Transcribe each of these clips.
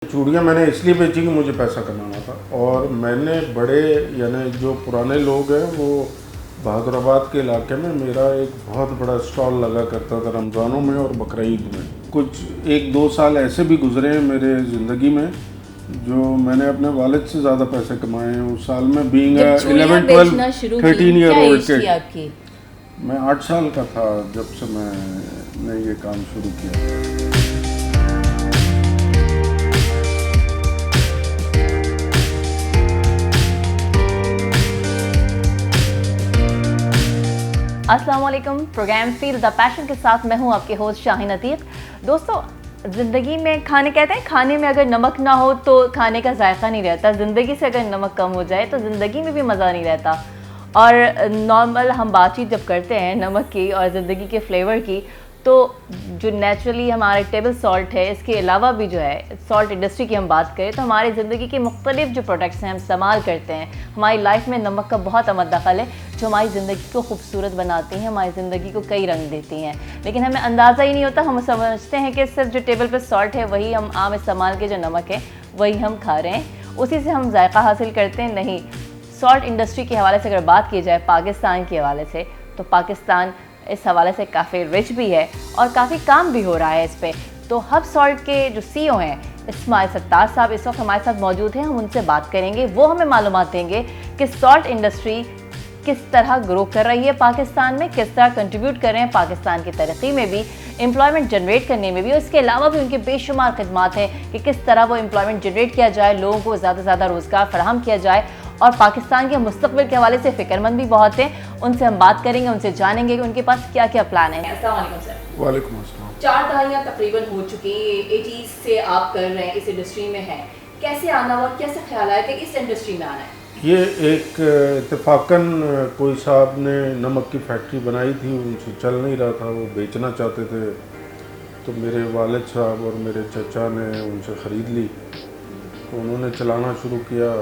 चूड़ियाँ मैंने इसलिए बेची कि मुझे पैसा कमाना था। और मैंने बड़े यानी जो पुराने लोग हैं वो बहादुराबाद के इलाके में मेरा एक बहुत बड़ा स्टॉल लगा करता था रमज़ानों में और बकरीद में। कुछ 1-2 साल ऐसे भी गुजरे हैं मेरे ज़िंदगी में जो मैंने अपने वालिद से ज़्यादा पैसे कमाए हैं उस साल में। Being 11, 12, 13 year old kid. मैं 8 साल का था जब से मैंने ये काम शुरू किया। अस्सलाम वालेकुम। प्रोग्राम फील द पैशन के साथ मैं हूं आपके होस्ट शाहीन अतीक। दोस्तों, ज़िंदगी में खाने कहते हैं खाने में अगर नमक ना हो तो खाने का जायका नहीं रहता। ज़िंदगी से अगर नमक कम हो जाए तो ज़िंदगी में भी मज़ा नहीं रहता। और नॉर्मल हम बातचीत जब करते हैं नमक की और ज़िंदगी के फ्लेवर की, तो जो नेचुरली हमारे टेबल सॉल्ट है, इसके अलावा भी जो है सॉल्ट इंडस्ट्री की हम बात करें तो हमारी ज़िंदगी के मुख्तलिफ जो प्रोडक्ट्स हैं हम इस्तेमाल करते हैं। हमारी लाइफ में नमक का बहुत अहम दखल है जो हमारी ज़िंदगी को खूबसूरत बनाती हैं, हमारी ज़िंदगी को कई रंग देती हैं। लेकिन हमें अंदाज़ा ही नहीं होता। हम समझते हैं कि सिर्फ जो टेबल पर सॉल्ट है वही हम आम इस्तेमाल के जो नमक है वही हम खा रहे हैं, उसी से हम जायका हासिल करते हैं। नहीं, सॉल्ट इंडस्ट्री के हवाले से अगर बात की जाए पाकिस्तान के हवाले से, तो पाकिस्तान इस हवाले से काफ़ी रिच भी है और काफ़ी काम भी हो रहा है इस पर। तो हब सॉल्ट के जो CEO हैं इस्माइल सत्तार साहब इस वक्त हमारे साथ मौजूद हैं। हम उनसे बात करेंगे, वो हमें मालूमात देंगे कि सॉल्ट इंडस्ट्री किस तरह ग्रो कर रही है पाकिस्तान में, किस तरह कंट्रीब्यूट कर रहे हैं पाकिस्तान की तरक्की में भी, एम्प्लॉयमेंट जनरेट करने में भी, और इसके अलावा भी उनके बेशुमार खदमात हैं कि किस तरह वो एम्प्लॉयमेंट जनरेट किया जाए, लोगों को ज़्यादा से ज़्यादा रोज़गार फराहम किया जाए। और पाकिस्तान के मुस्तकबिल के हवाले से फ़िक्रमंद भी बहुत हैं। उनसे हम बात करेंगे, उनसे जानेंगे कि उनके पास क्या क्या प्लान है। अस्सलाम वालेकुम सर। वालेकुम अस्सलाम। 4 दहाइयाँ तकरीबन हो चुकी, 80s से आप कर रहे हैं, इस इंडस्ट्री में हैं। कैसे आना हुआ, कैसे ख्याल आया कि इस इंडस्ट्री में आना है? ये एक इत्तेफाकन कोई साहब ने नमक की फैक्ट्री बनाई थी, उनसे चल नहीं रहा था, वो बेचना चाहते थे। तो मेरे वालिद साहब और मेरे चचा ने उनसे ख़रीद ली, तो उन्होंने चलाना शुरू किया।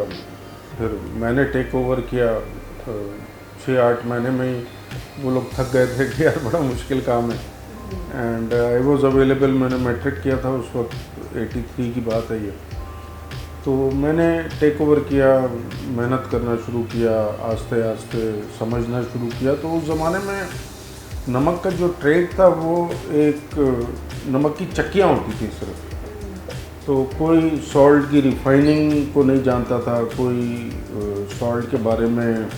फिर मैंने टेक ओवर किया। 6-8 महीने में ही वो लोग थक गए थे कि यार बड़ा मुश्किल काम है। And I was available. मैंने मैट्रिक किया था उस वक्त, 83 की बात है ये। तो मैंने टेक ओवर किया, मेहनत करना शुरू किया, आस्ते आस्ते समझना शुरू किया। तो उस ज़माने में नमक का जो ट्रेड था वो एक नमक की चक्कियाँ होती थी सिर्फ। तो कोई सॉल्ट की रिफाइनिंग को नहीं जानता था, कोई सॉल्ट के बारे में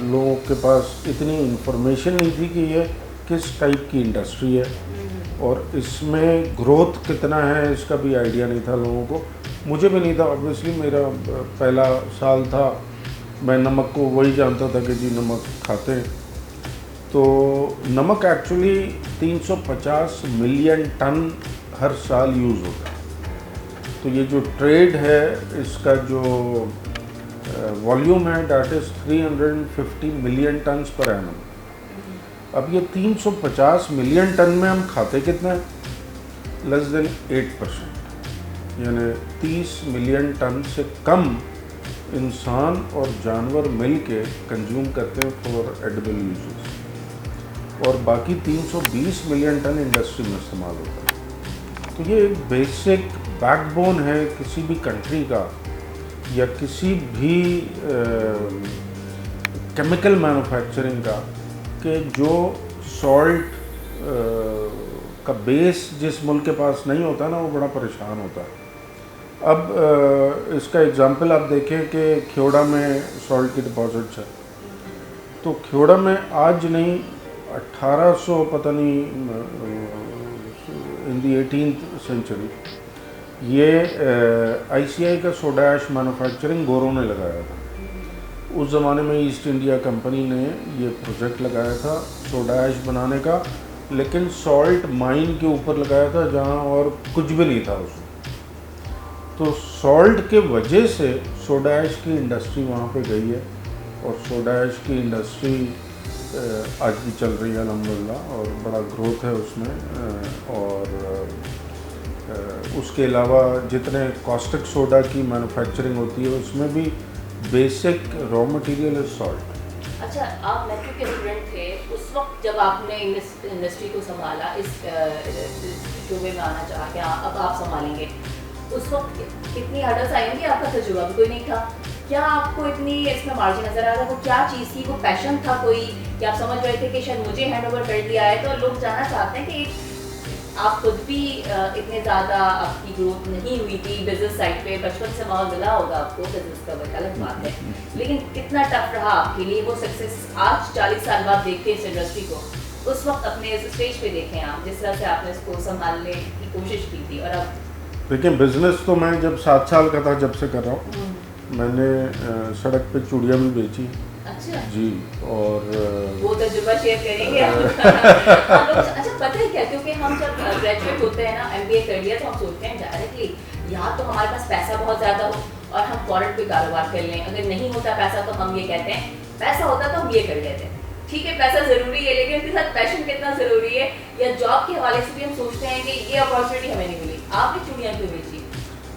लोगों के पास इतनी इंफॉर्मेशन नहीं थी कि ये किस टाइप की इंडस्ट्री है और इसमें ग्रोथ कितना है इसका भी आइडिया नहीं था लोगों को। मुझे भी नहीं था, ऑब्वियसली मेरा पहला साल था। मैं नमक को वही जानता था कि जी नमक खाते हैं। तो नमक एक्चुअली 350 मिलियन टन हर साल यूज़ होता है। तो ये जो ट्रेड है इसका जो वॉल्यूम है that is 350 million turns per annum. अब ये 350 मिलियन टन में हम खाते कितना है? लेस देन 8%, यानी 30 मिलियन टन से कम इंसान और जानवर मिल के कंज्यूम करते हैं फॉर एडिबल यूजेस, और बाकी 320 मिलियन टन इंडस्ट्री में इस्तेमाल होता है। तो ये एक बेसिक बैकबोन है किसी भी कंट्री का या किसी भी केमिकल मैन्युफैक्चरिंग का, कि जो सॉल्ट का बेस जिस मुल्क के पास नहीं होता ना वो बड़ा परेशान होता है। अब इसका एग्जांपल आप देखें कि ख्योड़ा में सॉल्ट की डिपॉजिट्स है। तो ख्योड़ा में आज नहीं 1800 पता नहीं इन दी 18th सेंचुरी ये ICI का सोडा ऐश मैन्युफैक्चरिंग गोरों ने लगाया था। उस ज़माने में ईस्ट इंडिया कंपनी ने ये प्रोजेक्ट लगाया था सोडा ऐश बनाने का, लेकिन सॉल्ट माइन के ऊपर लगाया था जहाँ और कुछ भी नहीं था उसमें। तो सॉल्ट के वजह से सोडा ऐश की इंडस्ट्री वहाँ पे गई है और सोडा ऐश की इंडस्ट्री आज भी चल रही है अल्हम्दुलिल्लाह, और बड़ा ग्रोथ है उसमें। और उसके अलावा जितने कॉस्टिक सोडा की मैन्युफैक्चरिंग होती है उसमें भी बेसिक रॉ मटेरियल है सॉल्ट। अच्छा, आप मैट्रिक के स्टूडेंट थे उस वक्त जब आपने इंडस्ट्री को संभाला, इस शोबे में आना चाहा कि हाँ अब आप संभालेंगे, उस वक्त कितनी हर्डल्स आई होंगी, आपका तजुर्बा भी कोई नहीं था, क्या आपको इतनी इसमें मार्जिन नजर आ रहा था, वो क्या चीज़ थी, वो पैशन था कोई, कि आप समझ रहे थे कि शायद मुझे हैंड ओवर कर दिया है? तो लोग जानना चाहते हैं कि आप खुद भी इतने ज़्यादा आपकी ग्रोथ नहीं हुई थी बिजनेस साइड पे, बचपन से माहौल मिला होगा आपको बिजनेस का, एक अलग बात है, लेकिन कितना टफ रहा आपके लिए वो सक्सेस? आज 40 साल बाद देखते हैं इस इंडस्ट्री को, उस वक्त अपने इस स्टेज पे देखें आप, जिस तरह से आपने इसको संभालने की कोशिश की थी, और अब देखिए बिज़नेस तो मैं जब 7 साल का था जब से कर रहा हूँ। मैंने सड़क पे चूड़ियाँ भी बेची। अच्छा जी, और वो तजुर्बा शेयर करेंगे आप लोग? अच्छा पता है क्या, क्योंकि हम जब ग्रेजुएट होते हैं ना, एमबीए कर लिया, तो हम सोचते हैं डायरेक्टली या तो हमारे पास पैसा बहुत ज़्यादा हो और हम फॉरेन पे कारोबार कर लें, अगर नहीं होता पैसा तो हम ये कहते हैं पैसा होता तो हम ये कर लेते हैं। ठीक है पैसा ज़रूरी है, लेकिन उसके साथ पैशन कितना ज़रूरी है, या जॉब के हवाले से भी हम सोचते हैं कि ये अपॉर्चुनिटी हमें नहीं मिली। आपने चूड़ियाँ क्यों बेची?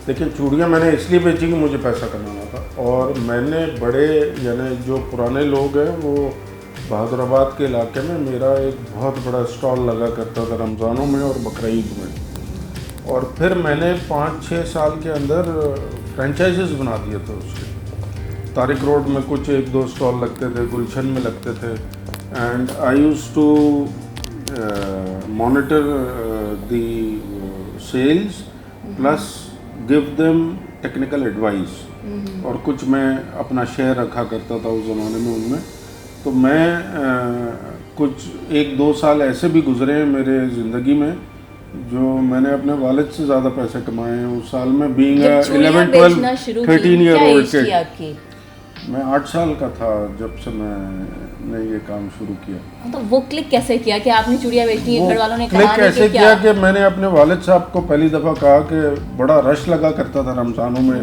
लेकिन चूड़ियाँ मैंने इसलिए बेची कि मुझे पैसा कमाना था, और मैंने बड़े यानी जो पुराने लोग हैं वो बहादुराबाद के इलाके में मेरा एक बहुत बड़ा स्टॉल लगा करता था रमज़ानों में और बकरीद में, और फिर मैंने 5-6 साल के अंदर फ्रेंचाइजेस बना दिए थे उसके। तारिक रोड में कुछ 1-2 स्टॉल लगते थे, गुलशन में लगते थे, and I use to monitor the sales plus give them technical advice, और कुछ मैं अपना शेयर रखा करता था उस ज़माने में उनमें। तो मैं कुछ 1-2 साल ऐसे भी गुजरे हैं मेरे ज़िंदगी में जो मैंने अपने वालिद से ज़्यादा पैसे कमाए हैं उस साल में, बीइंग 11-12-13 ईयर ओल्ड किड। मैं 8 साल का था जब से मैंने ये काम शुरू किया। तो वो क्लिक कैसे किया कि आपने चूड़ियाँ बेचनी है, घर वालों ने कहा? क्लिक कैसे किया कि मैंने अपने वालिद साहब को पहली दफ़ा कहा कि बड़ा रश लगा करता था रमज़ानों में,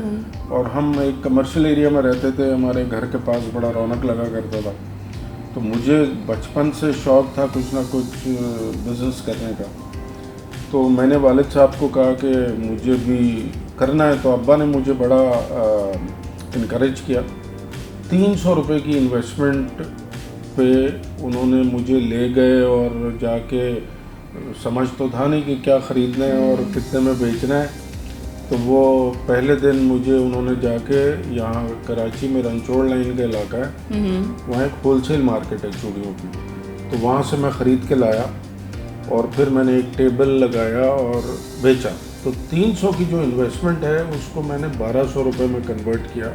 और हम एक कमर्शियल एरिया में रहते थे, हमारे घर के पास बड़ा रौनक लगा करता था, तो मुझे बचपन से शौक़ था कुछ ना कुछ बिज़नेस करने का। तो मैंने वालिद साहब को कहा कि मुझे भी करना है, तो अब्बा ने मुझे बड़ा इनकरेज किया। 300 रुपये की इन्वेस्टमेंट पे उन्होंने मुझे ले गए, और जाके समझ तो था नहीं कि क्या ख़रीदना है और कितने में बेचना है, तो वो पहले दिन मुझे उन्होंने जाके, यहाँ कराची में रनचोड़ लाइन का इलाका है, वहाँ एक होलसेल मार्केट है चूड़ियों की, तो वहाँ से मैं ख़रीद के लाया, और फिर मैंने एक टेबल लगाया और बेचा। तो 300 की जो इन्वेस्टमेंट है उसको मैंने 1200 रुपये में कन्वर्ट किया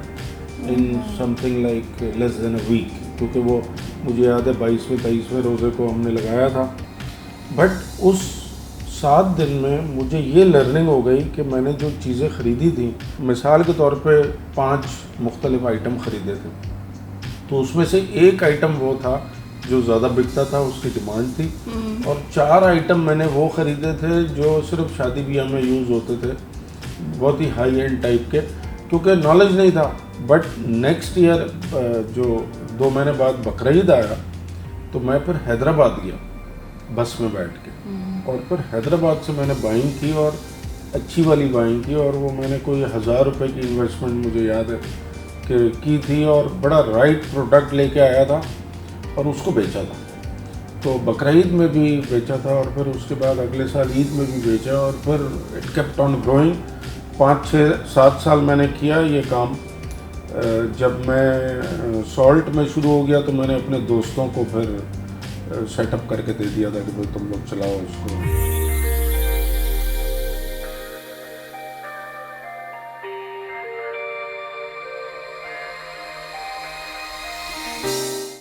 in something like less than a week, क्योंकि वो मुझे याद है 22वें-23वें रोज़े को हमने लगाया था। बट उस 7 दिन में मुझे ये लर्निंग हो गई कि मैंने जो चीज़ें ख़रीदी थी, मिसाल के तौर पे 5 मुख्तलिफ आइटम ख़रीदे थे, तो उसमें से एक आइटम वो था जो ज़्यादा बिकता था, उसकी डिमांड थी, और 4 आइटम मैंने वो ख़रीदे थे जो सिर्फ शादी ब्याह में यूज़ होते थे, बहुत ही हाई एंड टाइप के, क्योंकि नॉलेज नहीं था। बट नेक्स्ट ईयर जो 2 महीने बाद बकरीद आया, तो मैं फिर हैदराबाद गया बस में बैठ के, और फिर हैदराबाद से मैंने बाइंग की, और अच्छी वाली बाइंग की, और वो मैंने कोई 1000 रुपये की इन्वेस्टमेंट मुझे याद है कि की थी, और बड़ा राइट प्रोडक्ट लेके आया था और उसको बेचा था। तो बकरीद में भी बेचा था, और फिर उसके बाद अगले साल ईद में भी बेचा, और फिर इट केप्ट ऑन ग्रोइंग। 5-6-7 साल मैंने किया ये काम। जब मैं सॉल्ट में शुरू हो गया तो मैंने अपने दोस्तों को फिर सेटअप करके दे दिया था कि भाई तुम लोग चलाओ इसको।